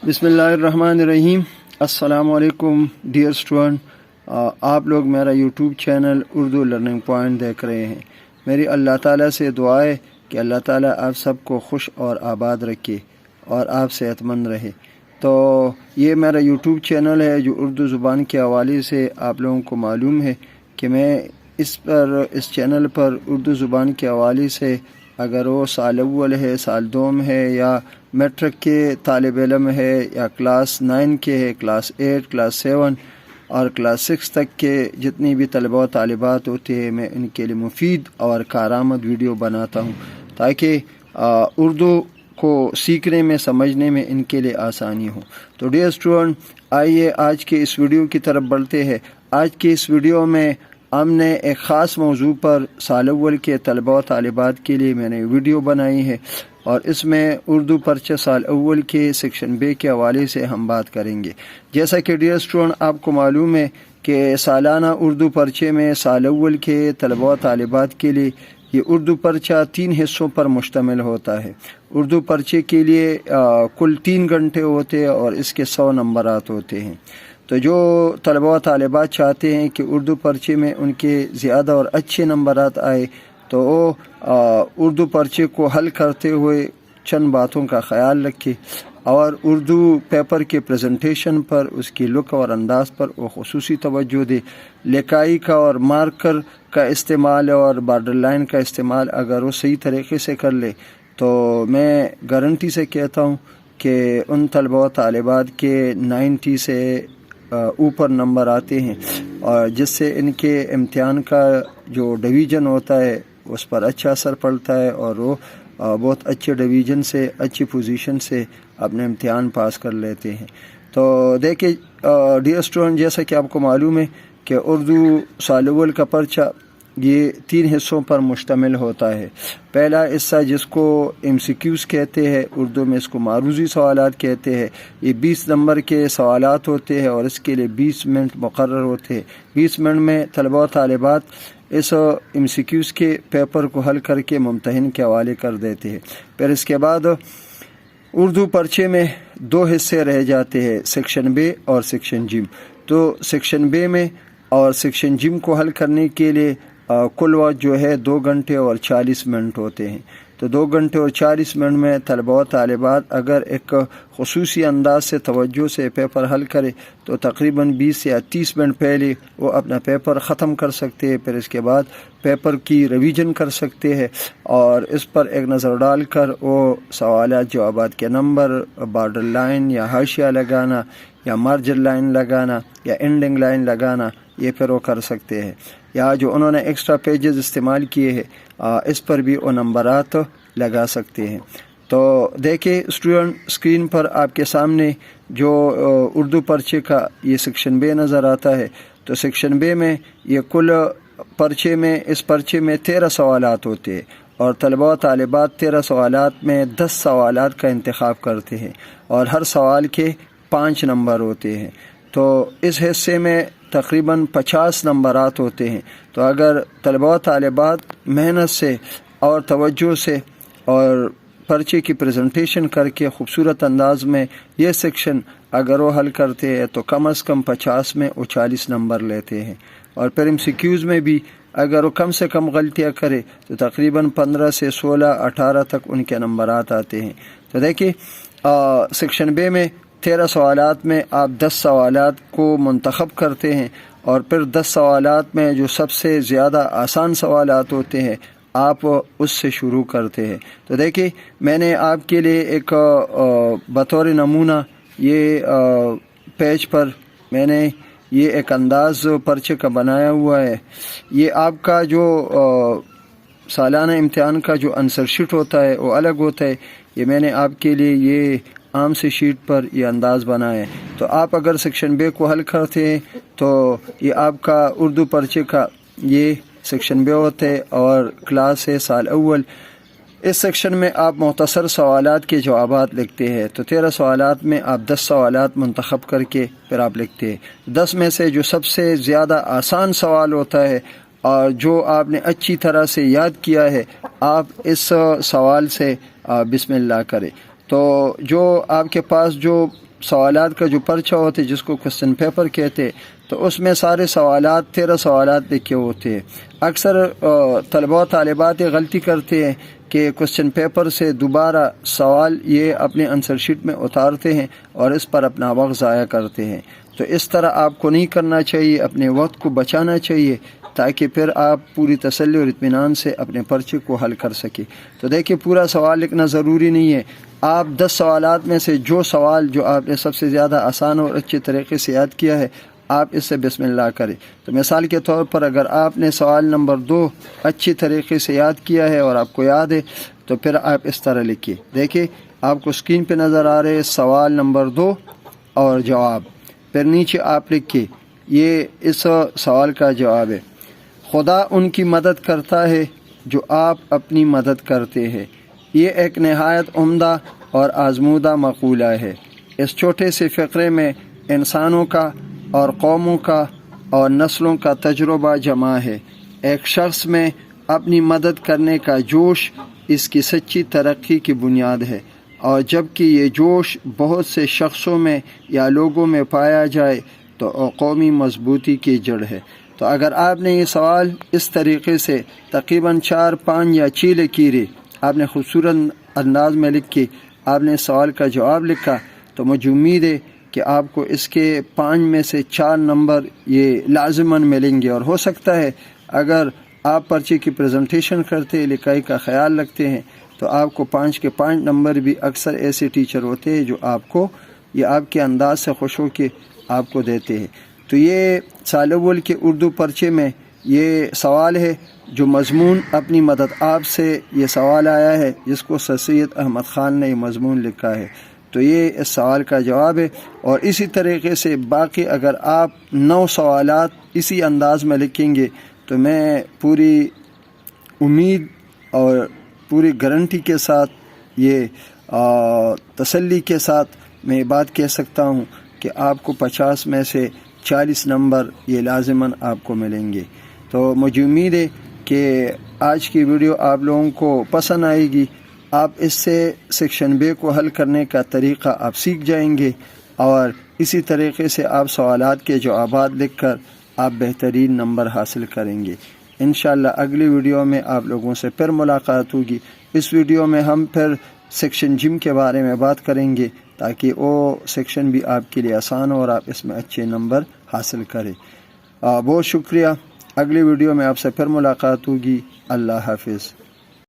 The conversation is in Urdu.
بسم اللہ الرحمن الرحیم۔ السلام علیکم ڈیئر اسٹوڈنٹ، آپ لوگ میرا YouTube channel Urdu learning point دیکھ رہے ہیں۔ میری اللہ تعالیٰ سے دعا ہے کہ اللہ تعالیٰ آپ سب کو خوش اور آباد رکھے اور آپ صحت مند رہے۔ تو یہ میرا یوٹیوب چینل ہے جو اردو زبان کے حوالے سے آپ لوگوں کو معلوم ہے کہ میں اس چینل پر اردو زبان کے حوالے سے اگر وہ سال اول ہے، سال دوم ہے، یا میٹرک کے طالب علم ہے، یا کلاس 9 کے ہے، کلاس 8، کلاس 7 اور کلاس 6 تک کے جتنی بھی طلبہ و طالبات ہوتے ہیں، میں ان کے لیے مفید اور کارآمد ویڈیو بناتا ہوں تاکہ اردو کو سیکھنے میں، سمجھنے میں ان کے لیے آسانی ہو۔ تو ڈیئر اسٹوڈنٹ، آئیے آج کے اس ویڈیو کی طرف بڑھتے ہیں۔ آج کے اس ویڈیو میں ہم نے ایک خاص موضوع پر سال اول کے طلبہ و طالبات کے لیے میں نے ویڈیو بنائی ہے، اور اس میں اردو پرچہ سال اول کے سیکشن بے کے حوالے سے ہم بات کریں گے۔ جیسا کہ ڈیئر اسٹوڈنٹ آپ کو معلوم ہے کہ سالانہ اردو پرچے میں سال اول کے طلبہ و طالبات کے لیے یہ اردو پرچہ 3 حصوں پر مشتمل ہوتا ہے۔ اردو پرچے کے لیے کل 3 گھنٹے ہوتے ہیں اور اس کے 100 نمبرات ہوتے ہیں۔ تو جو طلبہ و طالبات چاہتے ہیں کہ اردو پرچے میں ان کے زیادہ اور اچھے نمبرات آئے، تو وہ اردو پرچے کو حل کرتے ہوئے چند باتوں کا خیال رکھے اور اردو پیپر کے پریزنٹیشن پر، اس کی لک اور انداز پر وہ خصوصی توجہ دے۔ لکائی کا اور مارکر کا استعمال اور بارڈر لائن کا استعمال اگر وہ صحیح طریقے سے کر لے تو میں گارنٹی سے کہتا ہوں کہ ان طلبہ و طالبات کے 90 سے اوپر نمبر آتے ہیں، اور جس سے ان کے امتحان کا جو ڈویژن ہوتا ہے اس پر اچھا اثر پڑتا ہے، اور وہ بہت اچھے ڈویژن سے، اچھی پوزیشن سے اپنے امتحان پاس کر لیتے ہیں۔ تو دیکھیں ڈیئر اسٹوڈنٹ، جیسا کہ آپ کو معلوم ہے کہ اردو سال اول کا پرچہ یہ 3 حصوں پر مشتمل ہوتا ہے۔ پہلا حصہ جس کو MCQs کہتے ہیں، اردو میں اس کو معروضی سوالات کہتے ہیں، یہ 20 نمبر کے سوالات ہوتے ہیں اور اس کے لیے 20 منٹ مقرر ہوتے ہیں۔ 20 منٹ میں طلبہ و طالبات اس MCQs کے پیپر کو حل کر کے ممتحن کے حوالے کر دیتے ہیں۔ پھر اس کے بعد اردو پرچے میں 2 حصے رہ جاتے ہیں، سیکشن بے اور سیکشن جیم۔ تو سیکشن بے میں اور سیکشن جیم کو حل کرنے کے لیے کل وقت جو ہے 2 گھنٹے اور 40 منٹ ہوتے ہیں۔ تو 2 گھنٹے اور 40 منٹ میں طلبہ و طالبات اگر ایک خصوصی انداز سے توجہ سے پیپر حل کرے تو تقریباً 20 یا 30 منٹ پہلے وہ اپنا پیپر ختم کر سکتے ہیں۔ پھر اس کے بعد پیپر کی ریویژن کر سکتے ہیں اور اس پر ایک نظر ڈال کر وہ سوالات جوابات کے نمبر، بارڈر لائن یا حاشیہ لگانا یا مارجن لائن لگانا یا اینڈنگ لائن لگانا، یہ پھر وہ کر سکتے ہیں، یا جو انہوں نے ایکسٹرا پیجز استعمال کیے ہیں اس پر بھی وہ نمبرات لگا سکتے ہیں۔ تو دیکھیں اسٹوڈنٹ، اسکرین پر آپ کے سامنے جو اردو پرچے کا یہ سیکشن بے نظر آتا ہے۔ تو سیکشن بے میں یہ کل اس پرچے میں 13 سوالات ہوتے ہیں، اور طلبہ و طالبات 13 سوالات میں 10 سوالات کا انتخاب کرتے ہیں، اور ہر سوال کے 5 نمبر ہوتے ہیں۔ تو اس حصے میں تقریباً 50 نمبرات ہوتے ہیں۔ تو اگر طلبہ و طالبات محنت سے اور توجہ سے اور پرچے کی پریزنٹیشن کر کے خوبصورت انداز میں یہ سیکشن اگر وہ حل کرتے ہیں تو کم از کم 50 میں وہ 40 نمبر لیتے ہیں، اور پھر MCQs میں بھی اگر وہ کم سے کم غلطیاں کرے تو تقریباً 15 سے 16، 18 تک ان کے نمبرات آتے ہیں۔ تو دیکھیں سیکشن بے میں 13 سوالات میں آپ 10 سوالات کو منتخب کرتے ہیں، اور پھر 10 سوالات میں جو سب سے زیادہ آسان سوالات ہوتے ہیں آپ اس سے شروع کرتے ہیں۔ تو دیکھیں میں نے آپ کے لیے ایک بطور نمونہ یہ پیج پر میں نے یہ ایک انداز پرچے کا بنایا ہوا ہے۔ یہ آپ کا جو سالانہ امتحان کا جو آنسر شیٹ ہوتا ہے وہ الگ ہوتا ہے، یہ میں نے آپ کے لیے یہ عام سی شیٹ پر یہ انداز بنائے۔ تو آپ اگر سیکشن بے کو حل کرتے ہیں تو یہ آپ کا اردو پرچے کا یہ سیکشن بے ہوتے ہے، اور کلاس ہے سال اول۔ اس سیکشن میں آپ مختصر سوالات کے جوابات لکھتے ہیں۔ تو 13 سوالات میں آپ 10 سوالات منتخب کر کے پھر آپ لکھتے ہیں۔ 10 میں سے جو سب سے زیادہ آسان سوال ہوتا ہے اور جو آپ نے اچھی طرح سے یاد کیا ہے، آپ اس سوال سے بسم اللہ کریں۔ تو جو آپ کے پاس جو سوالات کا جو پرچہ ہوتے جس کو کوسچن پیپر کہتے، تو اس میں سارے سوالات 13 سوالات لکھے ہوتے ہیں۔ اکثر طلباء و طالبات یہ غلطی کرتے ہیں کہ کوسچن پیپر سے دوبارہ سوال یہ اپنے آنسر شیٹ میں اتارتے ہیں اور اس پر اپنا وقت ضائع کرتے ہیں۔ تو اس طرح آپ کو نہیں کرنا چاہیے، اپنے وقت کو بچانا چاہیے تاکہ پھر آپ پوری تسلی اور اطمینان سے اپنے پرچے کو حل کر سکیں۔ تو دیکھیے پورا سوال لکھنا ضروری نہیں ہے، آپ 10 سوالات میں سے جو سوال جو آپ نے سب سے زیادہ آسان اور اچھے طریقے سے یاد کیا ہے آپ اس سے بسم اللہ کریں۔ تو مثال کے طور پر اگر آپ نے سوال نمبر 2 اچھی طریقے سے یاد کیا ہے اور آپ کو یاد ہے تو پھر آپ اس طرح لکھیے۔ دیکھیے آپ کو اسکرین پہ نظر آ رہے سوال نمبر 2 اور جواب، پھر نیچے آپ لکھیے یہ اس سوال کا جواب ہے۔ خدا ان کی مدد کرتا ہے جو آپ اپنی مدد کرتے ہیں، یہ ایک نہایت عمدہ اور آزمودہ مقولہ ہے۔ اس چھوٹے سے فقرے میں انسانوں کا اور قوموں کا اور نسلوں کا تجربہ جمع ہے۔ ایک شخص میں اپنی مدد کرنے کا جوش اس کی سچی ترقی کی بنیاد ہے، اور جبکہ یہ جوش بہت سے شخصوں میں یا لوگوں میں پایا جائے تو قومی مضبوطی کی جڑ ہے۔ تو اگر آپ نے یہ سوال اس طریقے سے تقریباً 4، 5 یا 6 لکیریں آپ نے خوبصورت انداز میں لکھ کے آپ نے سوال کا جواب لکھا تو مجھے امید ہے کہ آپ کو اس کے 5 میں سے 4 نمبر یہ لازماً ملیں گے، اور ہو سکتا ہے اگر آپ پرچے کی پریزنٹیشن کرتے لکھائی کا خیال رکھتے ہیں تو آپ کو 5 کے 5 نمبر بھی اکثر ایسے ٹیچر ہوتے ہیں جو آپ کو یہ آپ کے انداز سے خوش ہو کے آپ کو دیتے ہیں۔ تو یہ سال اول کے اردو پرچے میں یہ سوال ہے جو مضمون اپنی مدد آپ سے یہ سوال آیا ہے، جس کو سر سید احمد خان نے یہ مضمون لکھا ہے۔ تو یہ اس سوال کا جواب ہے، اور اسی طریقے سے باقی اگر آپ 9 سوالات اسی انداز میں لکھیں گے تو میں پوری امید اور پوری گارنٹی کے ساتھ یہ تسلی کے ساتھ میں بات کہہ سکتا ہوں کہ آپ کو 50 میں سے 40 نمبر یہ لازماً آپ کو ملیں گے۔ تو مجھے امید ہے کہ آج کی ویڈیو آپ لوگوں کو پسند آئے گی، آپ اس سے سیکشن بے کو حل کرنے کا طریقہ آپ سیکھ جائیں گے، اور اسی طریقے سے آپ سوالات کے جوابات لکھ کر آپ بہترین نمبر حاصل کریں گے۔ انشاءاللہ اگلی ویڈیو میں آپ لوگوں سے پھر ملاقات ہوگی۔ اس ویڈیو میں ہم پھر سیکشن جم کے بارے میں بات کریں گے تاکہ وہ سیکشن بھی آپ کے لیے آسان ہو اور آپ اس میں اچھے نمبر حاصل کریں۔ بہت شکریہ، اگلی ویڈیو میں آپ سے پھر ملاقات ہوگی۔ اللہ حافظ۔